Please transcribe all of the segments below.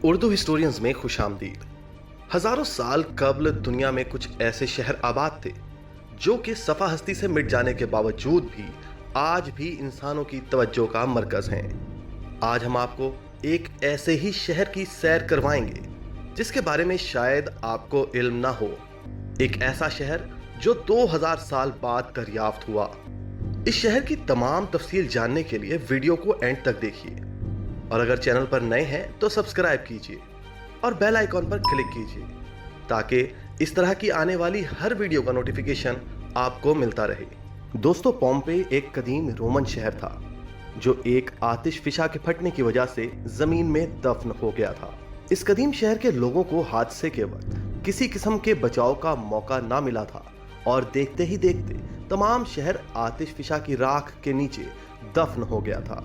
Urdu historians में खुशामदीद। हजारों साल कबल दुनिया में कुछ ऐसे शहर आबाद थे जो कि सफा हस्ती से मिट जाने के बावजूद भी आज भी इंसानों की तवज्जो का मरकज हैं। आज हम आपको एक ऐसे ही शहर की सैर करवाएंगे जिसके बारे में शायद आपको इल्म ना हो। एक ऐसा शहर जो 2000 साल बाद दरियाफ्त हुआ। इस शहर की तमाम तफसील जानने के लिए वीडियो को एंड तक देखिए और अगर चैनल पर नए हैं तो सब्सक्राइब कीजिए और बेल आइकॉन पर क्लिक कीजिए ताकि इस तरह की आने वाली हर वीडियो का नोटिफिकेशन आपको मिलता रहे। दोस्तों, पोम्पेई एक कदीम रोमन शहर था जो एक आतिश फिशा के फटने की वजह से जमीन में दफन हो गया था। इस कदीम शहर के लोगों को हादसे के वक्त किसी किस्म के बचाव का मौका ना मिला था और देखते ही देखते तमाम शहर आतिश फिशा की राख के नीचे दफन हो गया था।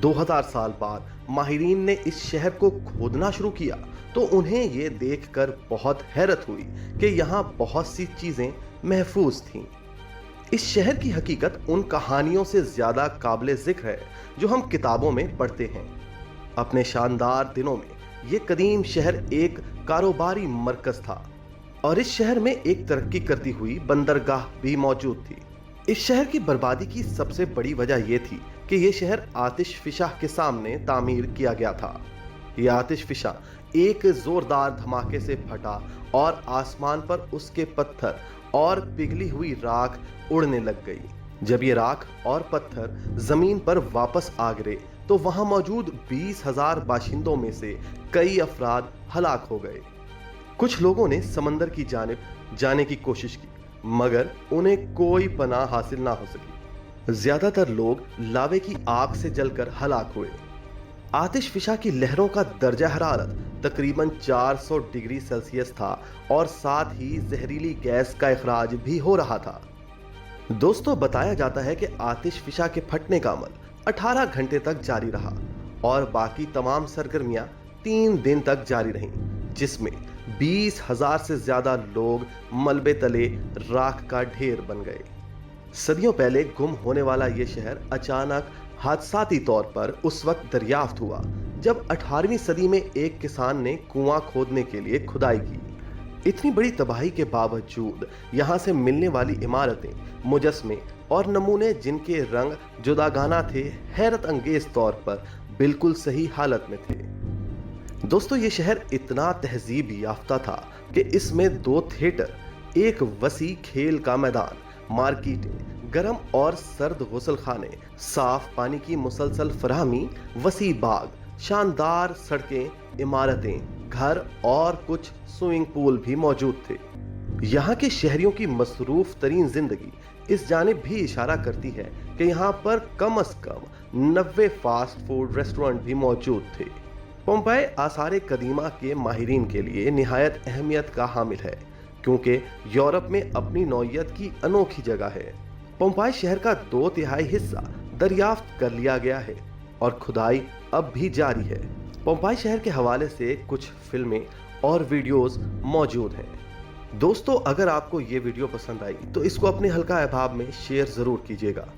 2000 साल बाद माहिरीन ने इस शहर को खोदना शुरू किया तो उन्हें यह देखकर बहुत हैरत हुई कि यहाँ बहुत सी चीजें महफूज थीं। इस शहर की हकीकत उन कहानियों से ज्यादा काबिल जिक्र है जो हम किताबों में पढ़ते हैं। अपने शानदार दिनों में यह कदीम शहर एक कारोबारी मरकज था और इस शहर में एक तरक्की करती हुई बंदरगाह भी मौजूद थी। इस शहर की बर्बादी की सबसे बड़ी वजह यह थी कि यह शहर आतिश फिशा के सामने तामीर किया गया था। यह आतिश फिशा एक जोरदार धमाके से फटा और आसमान पर उसके पत्थर और पिघली हुई राख उड़ने लग गई। जब ये राख और पत्थर जमीन पर वापस आ गिरे तो वहां मौजूद 20,000 बाशिंदों में से कई अफराद हलाक हो गए। कुछ लोगों ने समंदर की जानिब जाने की कोशिश की मगर उन्हें कोई पनाह हासिल ना हो सकी। ज्यादातर लोग लावे की आग से जलकर हलाक हुए। आतिश फिशा की लहरों का दर्जा हरारत तकरीबन 400 डिग्री सेल्सियस था और साथ ही जहरीली गैस का इखराज भी हो रहा था। दोस्तों, बताया जाता है कि आतिश फिशा के फटने का अमल 18 घंटे तक जारी रहा और बाकी तमाम सरगर्मियां 3 दिन तक जारी रहीं, जिसमें 20,000 से ज्यादा लोग मलबे तले राख का ढेर बन गए। सदियों पहले गुम होने वाला यह शहर अचानक हादसाती तौर पर उस वक्त दरियाफ्त हुआ जब 18वीं सदी में एक किसान ने कुआं खोदने के लिए खुदाई की। इतनी बड़ी तबाही के बावजूद यहाँ से मिलने वाली इमारतें, मुजस्मे और नमूने जिनके रंग जुदागाना थे, हैरत अंगेज तौर पर बिल्कुल सही हालत में थे। दोस्तों, ये शहर इतना तहजीब याफ्ता था कि इसमें 2 थिएटर, एक वसी खेल का मैदान, मार्केटें, गर्म और सर्द गुसल खाने, साफ पानी की मुसलसल फराहमी, वसी बाग, शानदार सड़कें, इमारतें, घर और कुछ स्विमिंग पूल भी मौजूद थे। यहाँ के शहरियों की मसरूफ तरीन जिंदगी इस जानिब भी इशारा करती है कि यहाँ पर कम से कम 90 फास्ट फूड रेस्टोरेंट भी मौजूद थे। पोम्पेई आसार कदीमा के माहिरीन के लिए निहायत अहमियत का हामिल है क्योंकि यूरोप में अपनी नौइयत की अनोखी जगह है। पोम्पेई शहर का 2/3 हिस्सा दरियाफ्त कर लिया गया है और खुदाई अब भी जारी है। पोम्पेई शहर के हवाले से कुछ फिल्में और वीडियोस मौजूद हैं। दोस्तों, अगर आपको ये वीडियो पसंद आई तो इसको अपने हल्का अहबाब में शेयर जरूर कीजिएगा।